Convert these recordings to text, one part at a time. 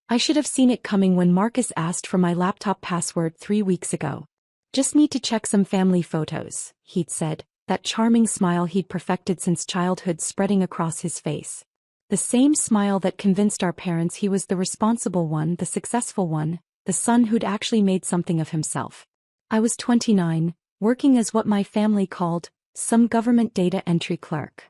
I should have seen it coming when Marcus asked for my laptop password 3 weeks ago. Just need to check some family photos, he'd said, that charming smile he'd perfected since childhood spreading across his face. The same smile that convinced our parents he was the responsible one, the successful one, the son who'd actually made something of himself. I was 29, working as what my family called some government data entry clerk.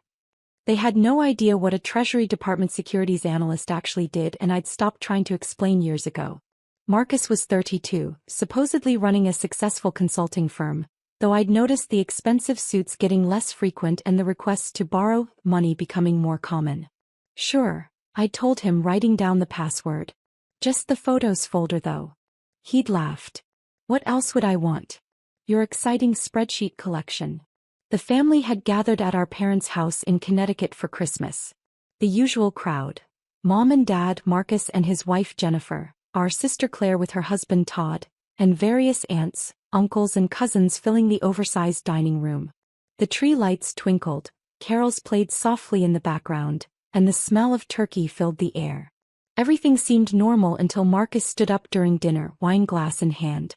They had no idea what a Treasury Department securities analyst actually did, and I'd stopped trying to explain years ago. Marcus was 32, supposedly running a successful consulting firm, though I'd noticed the expensive suits getting less frequent and the requests to borrow money becoming more common. Sure, I told him, writing down the password. Just the photos folder though. He'd laughed. What else would I want? Your exciting spreadsheet collection. The family had gathered at our parents' house in Connecticut for Christmas. The usual crowd. Mom and Dad, Marcus and his wife Jennifer, our sister Claire with her husband Todd, and various aunts, uncles and cousins filling the oversized dining room. The tree lights twinkled, carols played softly in the background, and the smell of turkey filled the air. Everything seemed normal until Marcus stood up during dinner, wine glass in hand.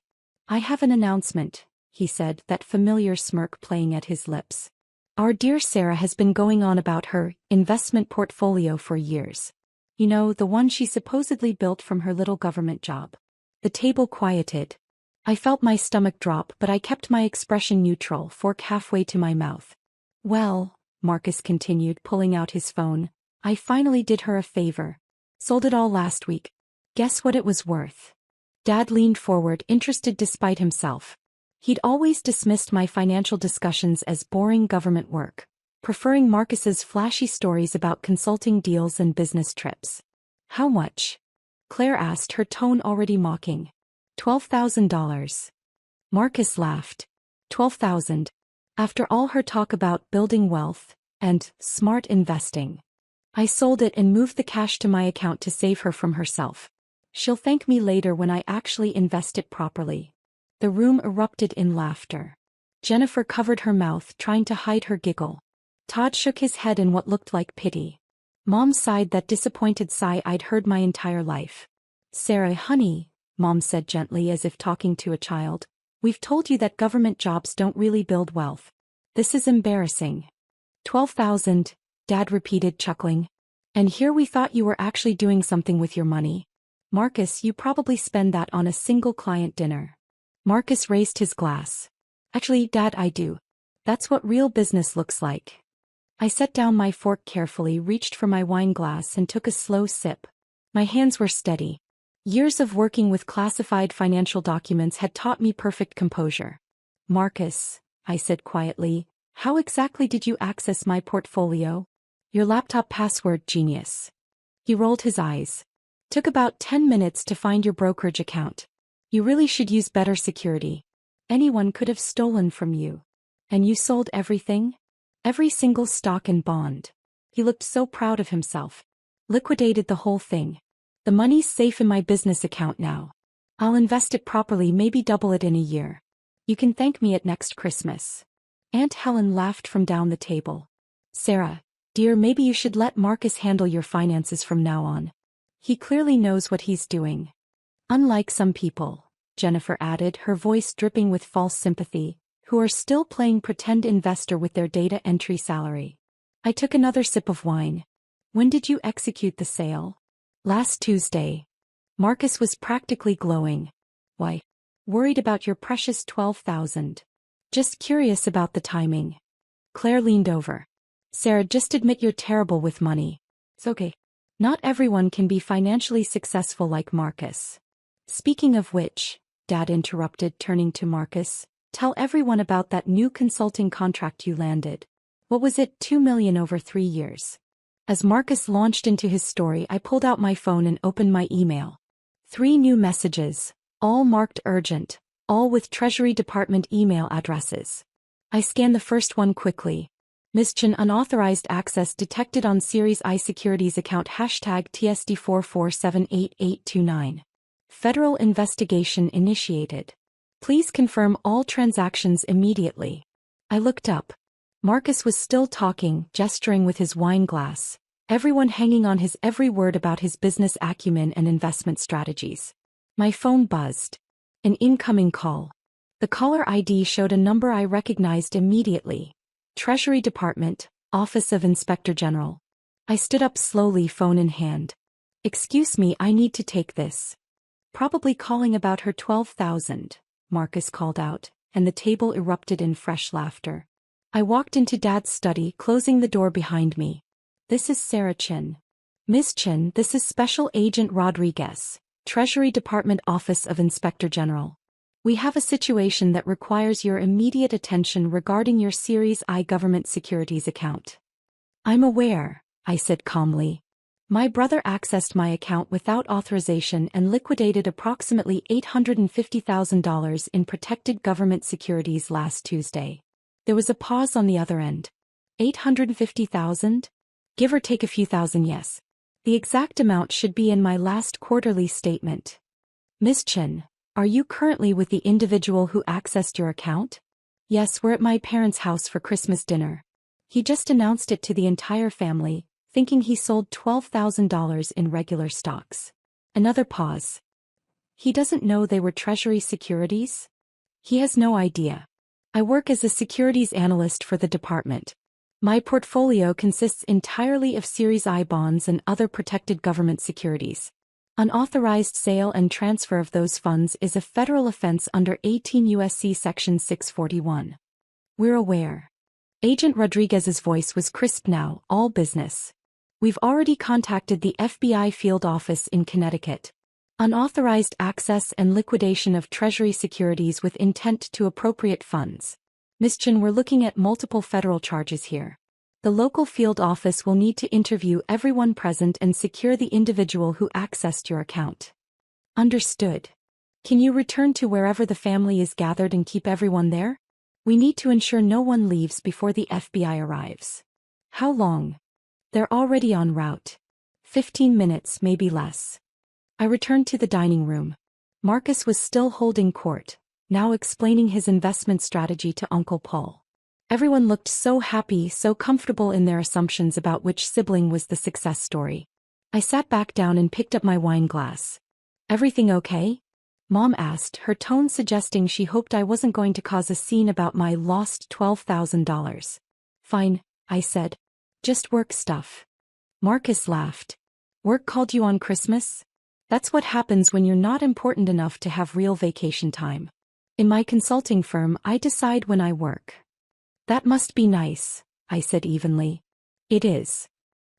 I have an announcement, he said, that familiar smirk playing at his lips. Our dear Sarah has been going on about her investment portfolio for years. You know, the one she supposedly built from her little government job. The table quieted. I felt my stomach drop, but I kept my expression neutral, fork halfway to my mouth. Well, Marcus continued, pulling out his phone, I finally did her a favor. Sold it all last week. Guess what it was worth? Dad leaned forward, interested despite himself. He'd always dismissed my financial discussions as boring government work, preferring Marcus's flashy stories about consulting deals and business trips. How much? Claire asked, her tone already mocking. $12,000. Marcus laughed. 12,000. After all her talk about building wealth and smart investing. I sold it and moved the cash to my account to save her from herself. She'll thank me later when I actually invest it properly. The room erupted in laughter. Jennifer covered her mouth, trying to hide her giggle. Todd shook his head in what looked like pity. Mom sighed, that disappointed sigh I'd heard my entire life. Sarah, honey, Mom said gently as if talking to a child, we've told you that government jobs don't really build wealth. This is embarrassing. 12,000, Dad repeated, chuckling. And here we thought you were actually doing something with your money. Marcus, you probably spend that on a single client dinner. Marcus raised his glass. Actually, Dad, I do. That's what real business looks like. I set down my fork carefully, reached for my wine glass and took a slow sip. My hands were steady. Years of working with classified financial documents had taught me perfect composure. Marcus, I said quietly, how exactly did you access my portfolio? Your laptop password, genius. He rolled his eyes. Took about 10 minutes to find your brokerage account. You really should use better security. Anyone could have stolen from you. And you sold everything? Every single stock and bond. He looked so proud of himself. Liquidated the whole thing. The money's safe in my business account now. I'll invest it properly, maybe double it in a year. You can thank me at next Christmas. Aunt Helen laughed from down the table. Sarah, dear, maybe you should let Marcus handle your finances from now on. He clearly knows what he's doing. Unlike some people, Jennifer added, her voice dripping with false sympathy, who are still playing pretend investor with their data entry salary. I took another sip of wine. When did you execute the sale? Last Tuesday. Marcus was practically glowing. Why? Worried about your precious 12,000. Just curious about the timing. Claire leaned over. Sarah, just admit you're terrible with money. It's okay. Not everyone can be financially successful like Marcus. Speaking of which, Dad interrupted, turning to Marcus, tell everyone about that new consulting contract you landed. What was it, $2 million over 3 years? As Marcus launched into his story, I pulled out my phone and opened my email. 3 new messages, all marked urgent, all with Treasury Department email addresses. I scanned the first one quickly. Ms. Chen, unauthorized access detected on Series I securities account #TSD44788829. Federal investigation initiated. Please confirm all transactions immediately. I looked up. Marcus was still talking, gesturing with his wine glass. everyone hanging on his every word about his business acumen and investment strategies. My phone buzzed. An incoming call. The caller ID showed a number I recognized immediately. Treasury Department, Office of Inspector General. I stood up slowly, phone in hand. Excuse me, I need to take this. Probably calling about her 12,000, Marcus called out, and the table erupted in fresh laughter. I walked into Dad's study, closing the door behind me. This is Sarah Chin. Miss Chin, this is Special Agent Rodriguez, Treasury Department Office of Inspector General. We have a situation that requires your immediate attention regarding your Series I government securities account. I'm aware, I said calmly. My brother accessed my account without authorization and liquidated approximately $850,000 in protected government securities last Tuesday. There was a pause on the other end. 850,000? Give or take a few thousand, yes. The exact amount should be in my last quarterly statement. Miss Chin, are you currently with the individual who accessed your account? Yes, we're at my parents' house for Christmas dinner. He just announced it to the entire family, thinking he sold $12,000 in regular stocks. Another pause. He doesn't know they were Treasury securities? He has no idea. I work as a securities analyst for the department. My portfolio consists entirely of Series I bonds and other protected government securities. Unauthorized sale and transfer of those funds is a federal offense under 18 U.S.C. Section 641. We're aware. Agent Rodriguez's voice was crisp now, all business. We've already contacted the FBI field office in Connecticut. Unauthorized access and liquidation of Treasury securities with intent to appropriate funds. Ms. Chin, we're looking at multiple federal charges here. The local field office will need to interview everyone present and secure the individual who accessed your account. Understood. Can you return to wherever the family is gathered and keep everyone there? We need to ensure no one leaves before the FBI arrives. How long? They're already en route. 15 minutes, maybe less. I returned to the dining room. Marcus was still holding court, now explaining his investment strategy to Uncle Paul. Everyone looked so happy, so comfortable in their assumptions about which sibling was the success story. I sat back down and picked up my wine glass. Everything okay? Mom asked, her tone suggesting she hoped I wasn't going to cause a scene about my lost $12,000. Fine, I said. Just work stuff. Marcus laughed. Work called you on Christmas? That's what happens when you're not important enough to have real vacation time. In my consulting firm, I decide when I work. That must be nice, I said evenly. It is.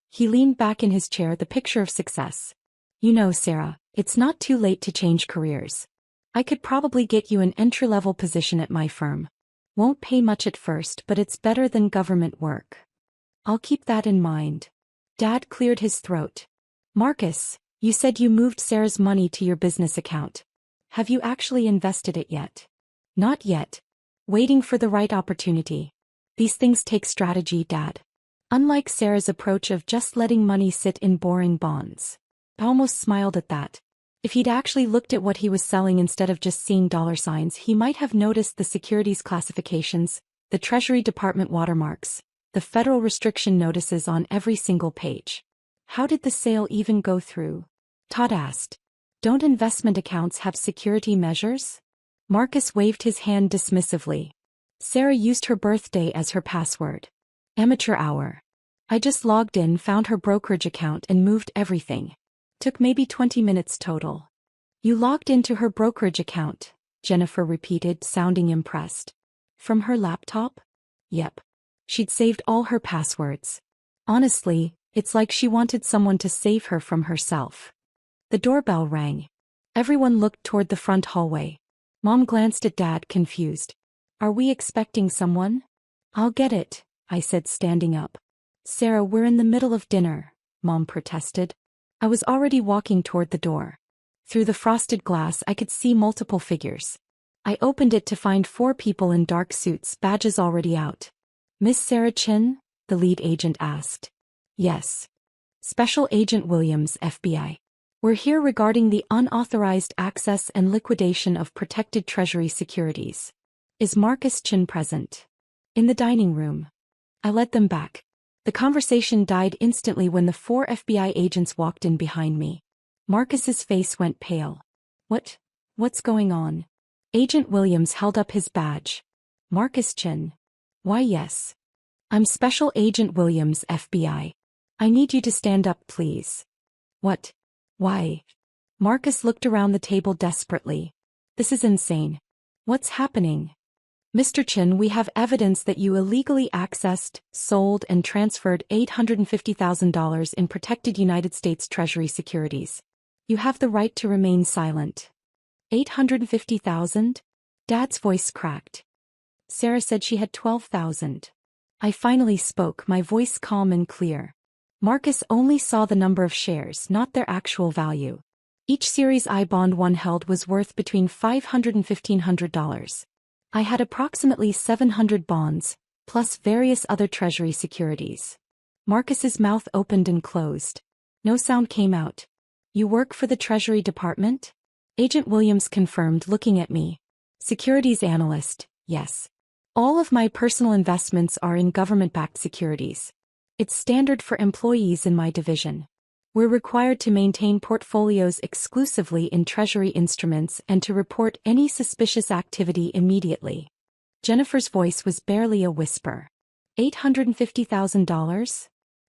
He leaned back in his chair, the picture of success. You know, Sarah, it's not too late to change careers. I could probably get you an entry-level position at my firm. Won't pay much at first, but it's better than government work. I'll keep that in mind. Dad cleared his throat. Marcus, you said you moved Sarah's money to your business account. Have you actually invested it yet? Not yet. Waiting for the right opportunity. These things take strategy, Dad. Unlike Sarah's approach of just letting money sit in boring bonds. I almost smiled at that. If he'd actually looked at what he was selling instead of just seeing dollar signs, he might have noticed the securities classifications, the Treasury Department watermarks, the federal restriction notices on every single page. How did the sale even go through? Todd asked. Don't investment accounts have security measures? Marcus waved his hand dismissively. Sarah used her birthday as her password. Amateur hour. I just logged in, found her brokerage account and moved everything. Took maybe 20 minutes total. You logged into her brokerage account, Jennifer repeated, sounding impressed. From her laptop? Yep. She'd saved all her passwords. Honestly, it's like she wanted someone to save her from herself. The doorbell rang. Everyone looked toward the front hallway. Mom glanced at Dad, confused. Are we expecting someone? I'll get it, I said, standing up. Sarah, we're in the middle of dinner, Mom protested. I was already walking toward the door. Through the frosted glass I could see multiple figures. I opened it to find 4 people in dark suits, badges already out. Miss Sarah Chin? The lead agent asked. Yes. Special Agent Williams, FBI. We're here regarding the unauthorized access and liquidation of protected Treasury securities. Is Marcus Chin present? In the dining room. I led them back. The conversation died instantly when the 4 FBI agents walked in behind me. Marcus's face went pale. What's going on? Agent Williams held up his badge. Marcus Chin. Why yes. I'm Special Agent Williams, FBI. I need you to stand up, please. What? Why? Marcus looked around the table desperately. This is insane. What's happening? Mr. Chin, we have evidence that you illegally accessed, sold, and transferred $850,000 in protected United States Treasury securities. You have the right to remain silent. $850,000? Dad's voice cracked. Sarah said she had $12,000. I finally spoke, my voice calm and clear. Marcus only saw the number of shares, not their actual value. Each Series I bond one held was worth between $500 and $1,500. I had approximately 700 bonds, plus various other Treasury securities. Marcus's mouth opened and closed. No sound came out. You work for the Treasury Department? Agent Williams confirmed, looking at me. Securities analyst, yes. All of my personal investments are in government-backed securities. It's standard for employees in my division. We're required to maintain portfolios exclusively in Treasury instruments and to report any suspicious activity immediately. Jennifer's voice was barely a whisper. $850,000?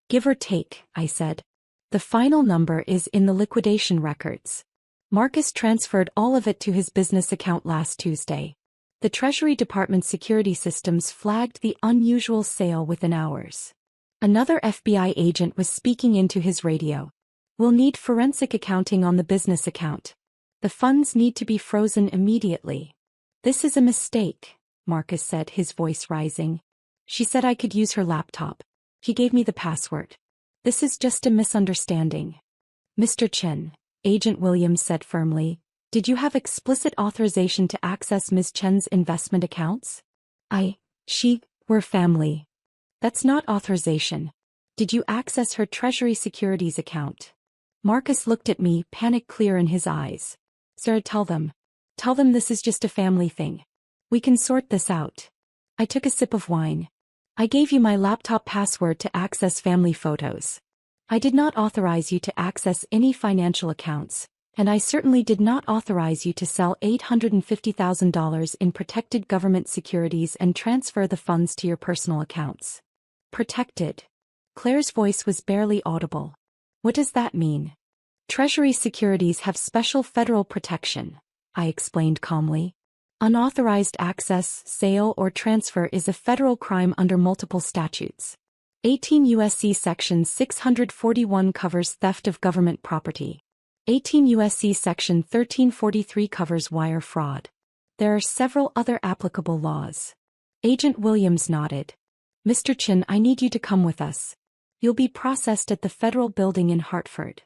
Give or take, I said. The final number is in the liquidation records. Marcus transferred all of it to his business account last Tuesday. The Treasury Department security systems flagged the unusual sale within hours. Another FBI agent was speaking into his radio. We'll need forensic accounting on the business account. The funds need to be frozen immediately. This is a mistake, Marcus said, his voice rising. She said I could use her laptop. He gave me the password. This is just a misunderstanding. Mr. Chen, Agent Williams said firmly, did you have explicit authorization to access Ms. Chen's investment accounts? We're family. That's not authorization. Did you access her Treasury securities account? Marcus looked at me, panic clear in his eyes. Sarah, tell them this is just a family thing. We can sort this out. I took a sip of wine. I gave you my laptop password to access family photos. I did not authorize you to access any financial accounts, and I certainly did not authorize you to sell $850,000 in protected government securities and transfer the funds to your personal accounts. Protected. Claire's voice was barely audible. What does that mean? Treasury securities have special federal protection, I explained calmly. Unauthorized access, sale, or transfer is a federal crime under multiple statutes. 18 U.S.C. Section 641 covers theft of government property. 18 U.S.C. Section 1343 covers wire fraud. There are several other applicable laws. Agent Williams nodded. Mr. Chin, I need you to come with us. You'll be processed at the federal building in Hartford.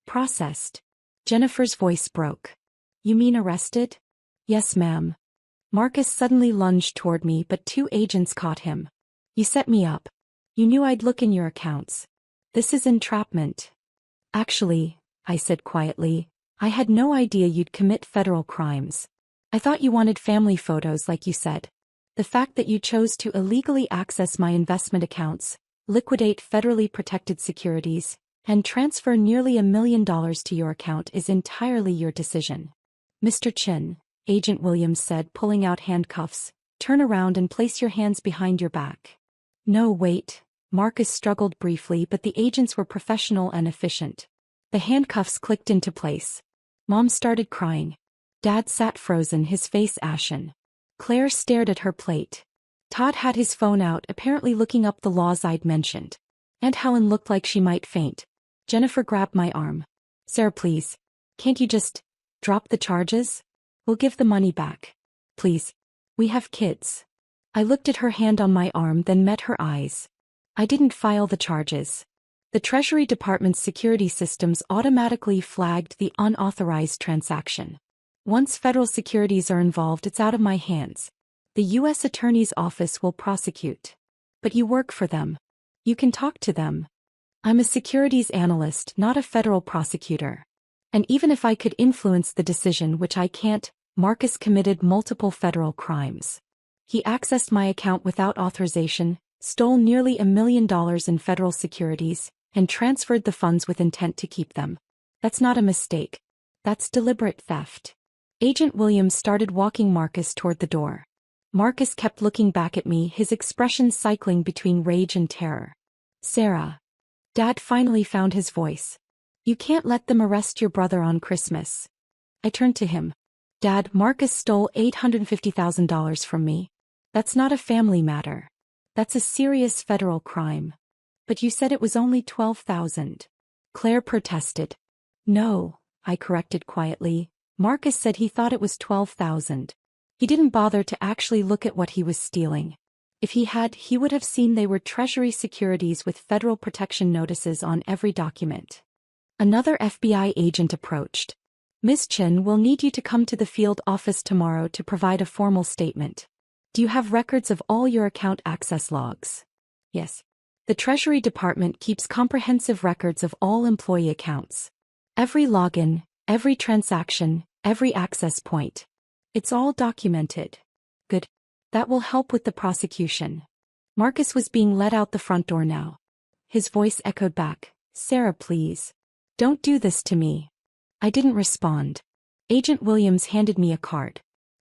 Processed? Jennifer's voice broke. You mean arrested? Yes, ma'am. Marcus suddenly lunged toward me, but 2 agents caught him. You set me up. You knew I'd look in your accounts. This is entrapment. Actually, I said quietly, I had no idea you'd commit federal crimes. I thought you wanted family photos like you said. The fact that you chose to illegally access my investment accounts, liquidate federally protected securities, and transfer nearly $1 million to your account is entirely your decision. Mr. Chin, Agent Williams said, pulling out handcuffs, turn around and place your hands behind your back. No, wait. Marcus struggled briefly, but the agents were professional and efficient. The handcuffs clicked into place. Mom started crying. Dad sat frozen, his face ashen. Claire stared at her plate. Todd had his phone out, apparently looking up the laws I'd mentioned. Aunt Helen looked like she might faint. Jennifer grabbed my arm. Sarah, please. Can't you just drop the charges? We'll give the money back. Please. We have kids. I looked at her hand on my arm, then met her eyes. I didn't file the charges. The Treasury Department's security systems automatically flagged the unauthorized transaction. Once federal securities are involved, it's out of my hands. The U.S. Attorney's Office will prosecute. But you work for them. You can talk to them. I'm a securities analyst, not a federal prosecutor. And even if I could influence the decision, which I can't, Marcus committed multiple federal crimes. He accessed my account without authorization, stole nearly $1 million in federal securities, and transferred the funds with intent to keep them. That's not a mistake. That's deliberate theft. Agent Williams started walking Marcus toward the door. Marcus kept looking back at me, his expression cycling between rage and terror. Sarah. Dad finally found his voice. You can't let them arrest your brother on Christmas. I turned to him. Dad, Marcus stole $850,000 from me. That's not a family matter. That's a serious federal crime. But you said it was only $12,000. Claire protested. No, I corrected quietly. Marcus said he thought it was $12,000. He didn't bother to actually look at what he was stealing. If he had, he would have seen they were Treasury securities with federal protection notices on every document. Another FBI agent approached. Ms. Chen will need you to come to the field office tomorrow to provide a formal statement. Do you have records of all your account access logs? Yes. The Treasury Department keeps comprehensive records of all employee accounts. Every login, every transaction, every access point. It's all documented. Good. That will help with the prosecution. Marcus was being led out the front door now. His voice echoed back. Sarah, please. Don't do this to me. I didn't respond. Agent Williams handed me a card.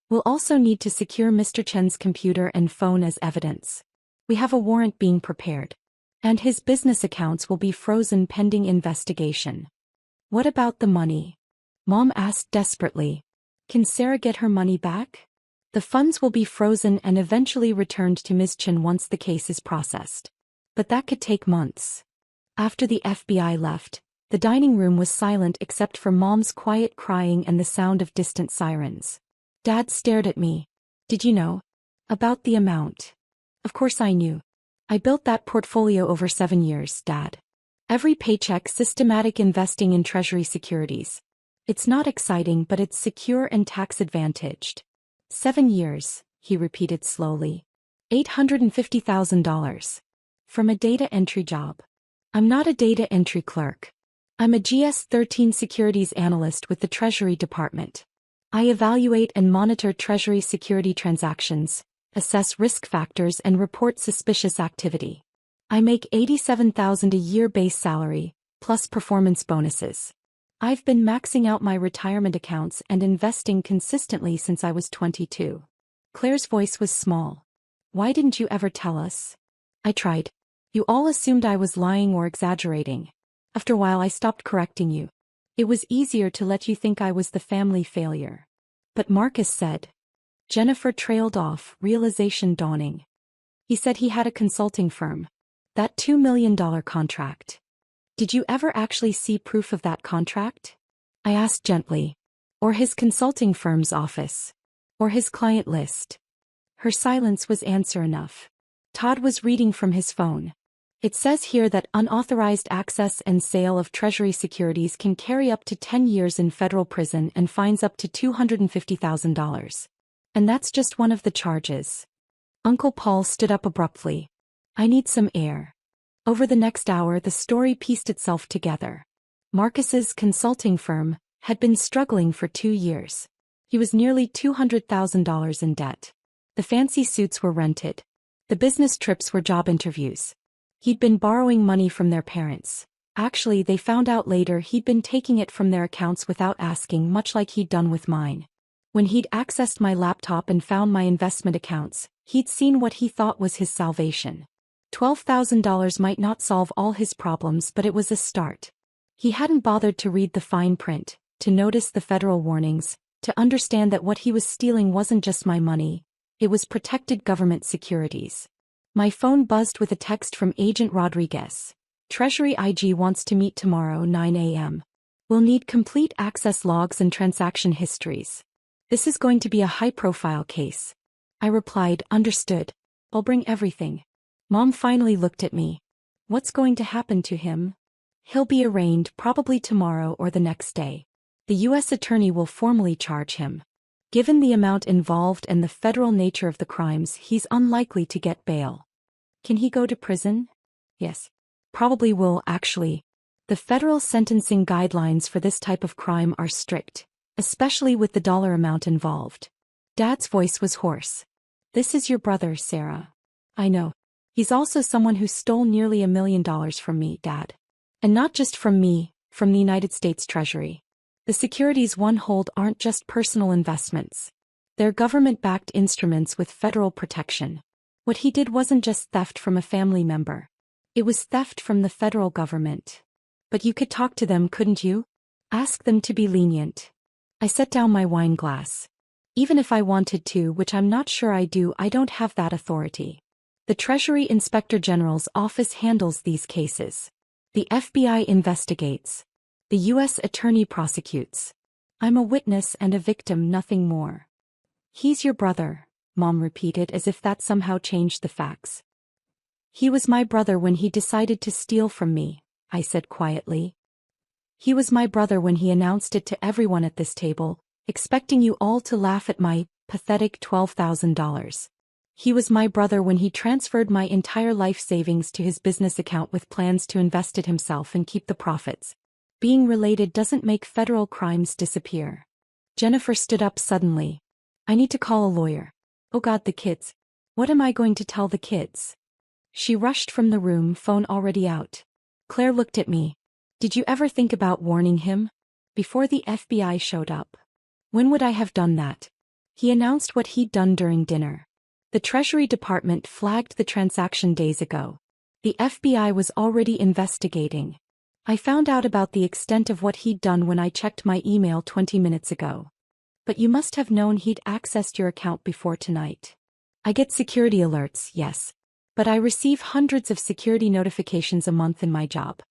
We'll also need to secure Mr. Chen's computer and phone as evidence. We have a warrant being prepared. And his business accounts will be frozen pending investigation. What about the money? Mom asked desperately. Can Sarah get her money back? The funds will be frozen and eventually returned to Ms. Chen once the case is processed. But that could take months. After the FBI left, the dining room was silent except for Mom's quiet crying and the sound of distant sirens. Dad stared at me. Did you know? About the amount. Of course I knew. I built that portfolio over 7 years, Dad. Every paycheck systematic investing in Treasury securities. It's not exciting, but it's secure and tax-advantaged. 7 years, he repeated slowly. $850,000. From a data entry job. I'm not a data entry clerk. I'm a GS-13 securities analyst with the Treasury Department. I evaluate and monitor Treasury security transactions, assess risk factors and report suspicious activity. I make $87,000 a year base salary, plus performance bonuses. I've been maxing out my retirement accounts and investing consistently since I was 22. Claire's voice was small. Why didn't you ever tell us? I tried. You all assumed I was lying or exaggerating. After a while I stopped correcting you. It was easier to let you think I was the family failure. But Marcus said. Jennifer trailed off, realization dawning. He said he had a consulting firm. That $2 million contract. Did you ever actually see proof of that contract? I asked gently. Or his consulting firm's office. Or his client list. Her silence was answer enough. Todd was reading from his phone. It says here that unauthorized access and sale of Treasury securities can carry up to 10 years in federal prison and fines up to $250,000. And that's just one of the charges. Uncle Paul stood up abruptly. I need some air. Over the next hour the story pieced itself together. Marcus's consulting firm had been struggling for 2 years. He was nearly $200,000 in debt. The fancy suits were rented. The business trips were job interviews. He'd been borrowing money from their parents. Actually, they found out later he'd been taking it from their accounts without asking, much like he'd done with mine. When he'd accessed my laptop and found my investment accounts, he'd seen what he thought was his salvation. $12,000 might not solve all his problems, but it was a start. He hadn't bothered to read the fine print, to notice the federal warnings, to understand that what he was stealing wasn't just my money, it was protected government securities. My phone buzzed with a text from Agent Rodriguez. Treasury IG wants to meet tomorrow 9 a.m. We'll need complete access logs and transaction histories. This is going to be a high-profile case. I replied, understood. I'll bring everything. Mom finally looked at me. What's going to happen to him? He'll be arraigned probably tomorrow or the next day. The U.S. attorney will formally charge him. Given the amount involved and the federal nature of the crimes, he's unlikely to get bail. Can he go to prison? Yes. Probably will, actually. The federal sentencing guidelines for this type of crime are strict, especially with the dollar amount involved. Dad's voice was hoarse. This is your brother, Sarah. I know. He's also someone who stole nearly $1 million from me, Dad. And not just from me, from the United States Treasury. The securities one hold aren't just personal investments. They're government-backed instruments with federal protection. What he did wasn't just theft from a family member. It was theft from the federal government. But you could talk to them, couldn't you? Ask them to be lenient. I set down my wine glass. Even if I wanted to, which I'm not sure I do, I don't have that authority. The Treasury Inspector General's office handles these cases. The FBI investigates. The U.S. Attorney prosecutes. I'm a witness and a victim, nothing more. He's your brother, Mom repeated as if that somehow changed the facts. He was my brother when he decided to steal from me, I said quietly. He was my brother when he announced it to everyone at this table, expecting you all to laugh at my pathetic $12,000. He was my brother when he transferred my entire life savings to his business account with plans to invest it himself and keep the profits. Being related doesn't make federal crimes disappear. Jennifer stood up suddenly. I need to call a lawyer. Oh God, the kids. What am I going to tell the kids? She rushed from the room, phone already out. Claire looked at me. Did you ever think about warning him? Before the FBI showed up. When would I have done that? He announced what he'd done during dinner. The Treasury Department flagged the transaction days ago. The FBI was already investigating. I found out about the extent of what he'd done when I checked my email 20 minutes ago. But you must have known he'd accessed your account before tonight. I get security alerts, yes. But I receive hundreds of security notifications a month in my job.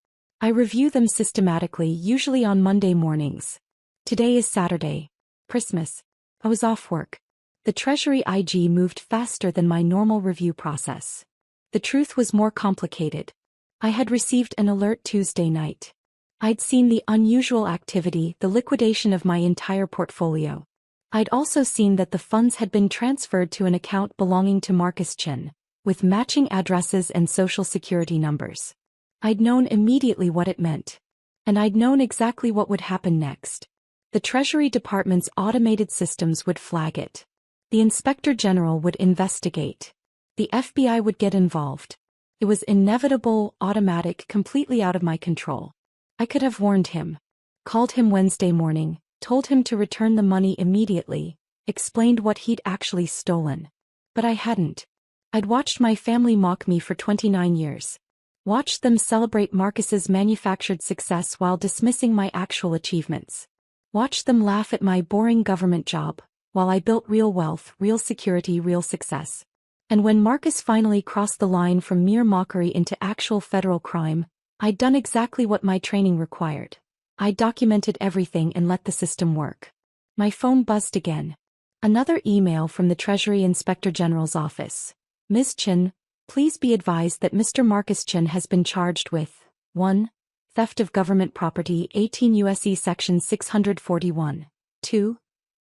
I review them systematically, usually on Monday mornings. Today is Saturday. Christmas. I was off work. The Treasury IG moved faster than my normal review process. The truth was more complicated. I had received an alert Tuesday night. I'd seen the unusual activity, the liquidation of my entire portfolio. I'd also seen that the funds had been transferred to an account belonging to Marcus Chin, with matching addresses and social security numbers. I'd known immediately what it meant. And I'd known exactly what would happen next. The Treasury Department's automated systems would flag it. The Inspector General would investigate. The FBI would get involved. It was inevitable, automatic, completely out of my control. I could have warned him. Called him Wednesday morning, told him to return the money immediately, explained what he'd actually stolen. But I hadn't. I'd watched my family mock me for 29 years. Watched them celebrate Marcus's manufactured success while dismissing my actual achievements. Watched them laugh at my boring government job, while I built real wealth, real security, real success. And when Marcus finally crossed the line from mere mockery into actual federal crime, I'd done exactly what my training required. I documented everything and let the system work. My phone buzzed again. Another email from the Treasury Inspector General's office. Ms. Chin, please be advised that Mr. Marcus Chin has been charged with 1. Theft of government property 18 U.S.C. Section 641. 2.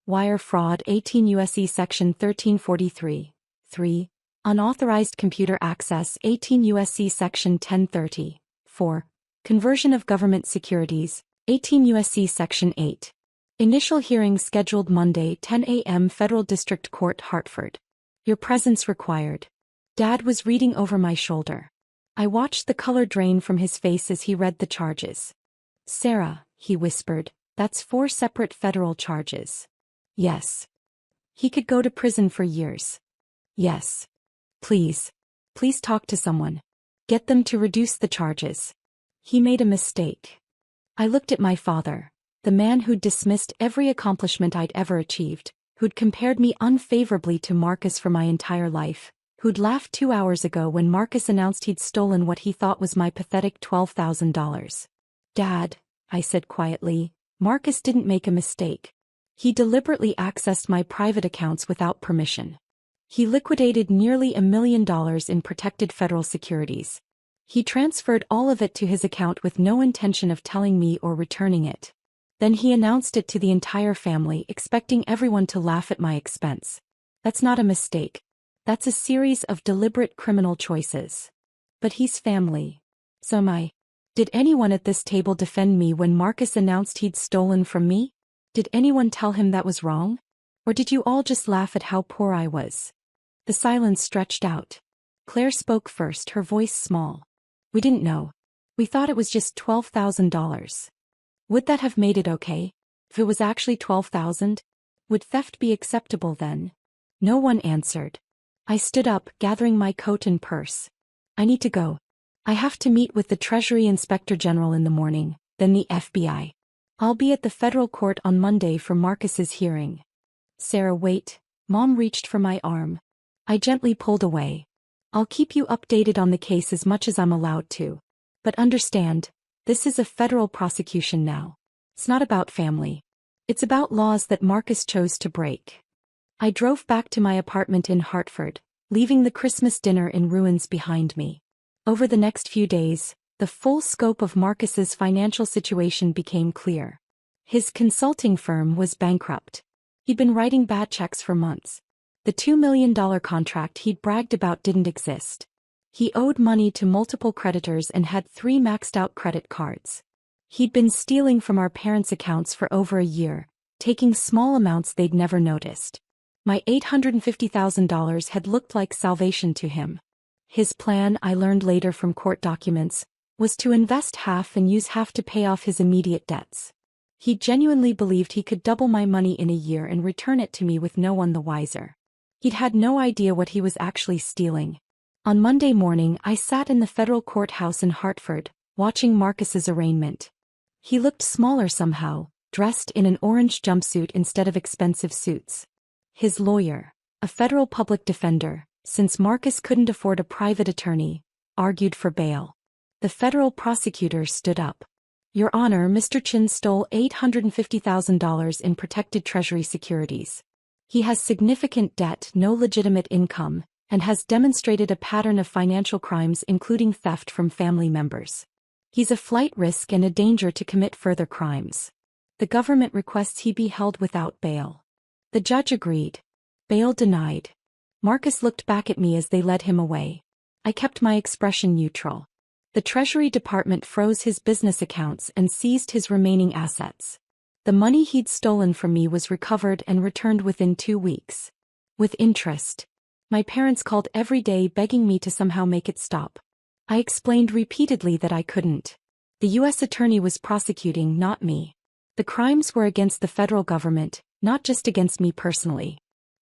Wire fraud 18 U.S.C. Section 1343. 3. Unauthorized computer access 18 U.S.C. Section 1030. 4. Conversion of government securities 18 U.S.C. Section 8. Initial hearing scheduled Monday 10 a.m. Federal District Court, Hartford. Your presence required. Dad was reading over my shoulder. I watched the color drain from his face as he read the charges. Sarah, he whispered, that's 4 separate federal charges. Yes. He could go to prison for years. Yes. Please. Please talk to someone. Get them to reduce the charges. He made a mistake. I looked at my father, the man who'd dismissed every accomplishment I'd ever achieved, who'd compared me unfavorably to Marcus for my entire life, who'd laughed 2 hours ago when Marcus announced he'd stolen what he thought was my pathetic $12,000. Dad, I said quietly, Marcus didn't make a mistake. He deliberately accessed my private accounts without permission. He liquidated nearly $1 million in protected federal securities. He transferred all of it to his account with no intention of telling me or returning it. Then he announced it to the entire family, expecting everyone to laugh at my expense. That's not a mistake. That's a series of deliberate criminal choices. But he's family. So am I. Did anyone at this table defend me when Marcus announced he'd stolen from me? Did anyone tell him that was wrong? Or did you all just laugh at how poor I was? The silence stretched out. Claire spoke first, her voice small. We didn't know. We thought it was just $12,000. Would that have made it okay? If it was actually 12,000? Would theft be acceptable then? No one answered. I stood up, gathering my coat and purse. I need to go. I have to meet with the Treasury Inspector General in the morning, then the FBI. I'll be at the federal court on Monday for Marcus's hearing. Sarah, wait. Mom reached for my arm. I gently pulled away. I'll keep you updated on the case as much as I'm allowed to. But understand, this is a federal prosecution now. It's not about family. It's about laws that Marcus chose to break. I drove back to my apartment in Hartford, leaving the Christmas dinner in ruins behind me. Over the next few days, the full scope of Marcus's financial situation became clear. His consulting firm was bankrupt. He'd been writing bad checks for months. The $2 million contract he'd bragged about didn't exist. He owed money to multiple creditors and had 3 maxed-out credit cards. He'd been stealing from our parents' accounts for over a year, taking small amounts they'd never noticed. My $850,000 had looked like salvation to him. His plan, I learned later from court documents, was to invest half and use half to pay off his immediate debts. He genuinely believed he could double my money in a year and return it to me with no one the wiser. He'd had no idea what he was actually stealing. On Monday morning, I sat in the federal courthouse in Hartford, watching Marcus's arraignment. He looked smaller somehow, dressed in an orange jumpsuit instead of expensive suits. His lawyer, a federal public defender, since Marcus couldn't afford a private attorney, argued for bail. The federal prosecutor stood up. Your Honor, Mr. Chin stole $850,000 in protected Treasury securities. He has significant debt, no legitimate income, and has demonstrated a pattern of financial crimes including theft from family members. He's a flight risk and a danger to commit further crimes. The government requests he be held without bail. The judge agreed. Bail denied. Marcus looked back at me as they led him away. I kept my expression neutral. The Treasury Department froze his business accounts and seized his remaining assets. The money he'd stolen from me was recovered and returned within 2 weeks. With interest. My parents called every day begging me to somehow make it stop. I explained repeatedly that I couldn't. The U.S. attorney was prosecuting, not me. The crimes were against the federal government, not just against me personally.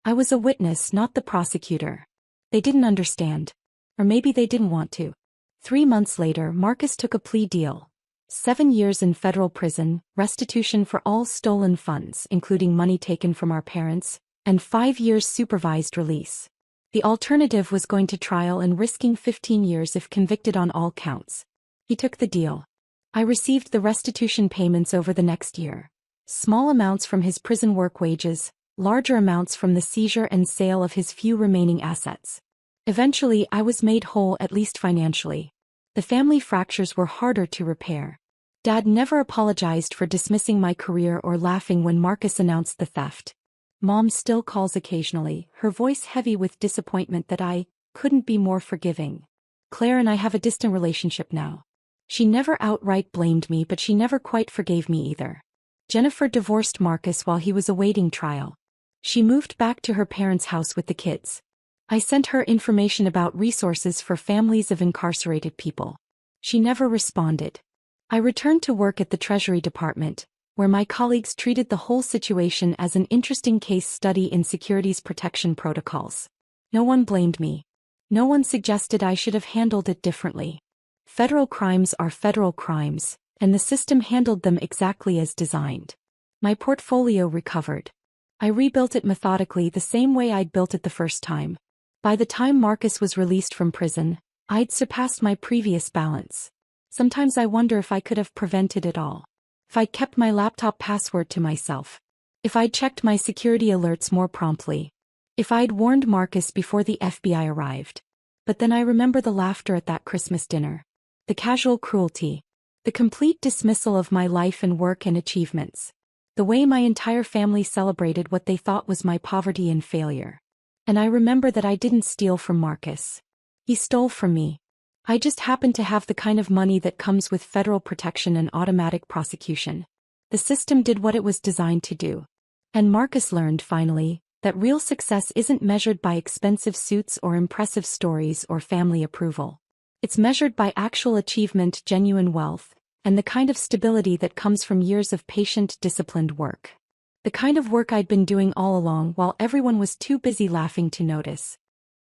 I was a witness, not the prosecutor. They didn't understand. Or maybe they didn't want to. 3 months later, Marcus took a plea deal. 7 years in federal prison, restitution for all stolen funds, including money taken from our parents, and 5 years supervised release. The alternative was going to trial and risking 15 years if convicted on all counts. He took the deal. I received the restitution payments over the next year. Small amounts from his prison work wages, larger amounts from the seizure and sale of his few remaining assets. Eventually, I was made whole, at least financially. The family fractures were harder to repair. Dad never apologized for dismissing my career or laughing when Marcus announced the theft. Mom still calls occasionally, her voice heavy with disappointment that I couldn't be more forgiving. Claire and I have a distant relationship now. She never outright blamed me, but she never quite forgave me either. Jennifer divorced Marcus while he was awaiting trial. She moved back to her parents' house with the kids. I sent her information about resources for families of incarcerated people. She never responded. I returned to work at the Treasury Department, where my colleagues treated the whole situation as an interesting case study in securities protection protocols. No one blamed me. No one suggested I should have handled it differently. Federal crimes are federal crimes, and the system handled them exactly as designed. My portfolio recovered. I rebuilt it methodically the same way I'd built it the first time. By the time Marcus was released from prison, I'd surpassed my previous balance. Sometimes I wonder if I could have prevented it all. If I'd kept my laptop password to myself. If I'd checked my security alerts more promptly. If I'd warned Marcus before the FBI arrived. But then I remember the laughter at that Christmas dinner. The casual cruelty. The complete dismissal of my life and work and achievements. The way my entire family celebrated what they thought was my poverty and failure. And I remember that I didn't steal from Marcus. He stole from me. I just happened to have the kind of money that comes with federal protection and automatic prosecution. The system did what it was designed to do. And Marcus learned, finally, that real success isn't measured by expensive suits or impressive stories or family approval. It's measured by actual achievement, genuine wealth, and the kind of stability that comes from years of patient, disciplined work. The kind of work I'd been doing all along while everyone was too busy laughing to notice.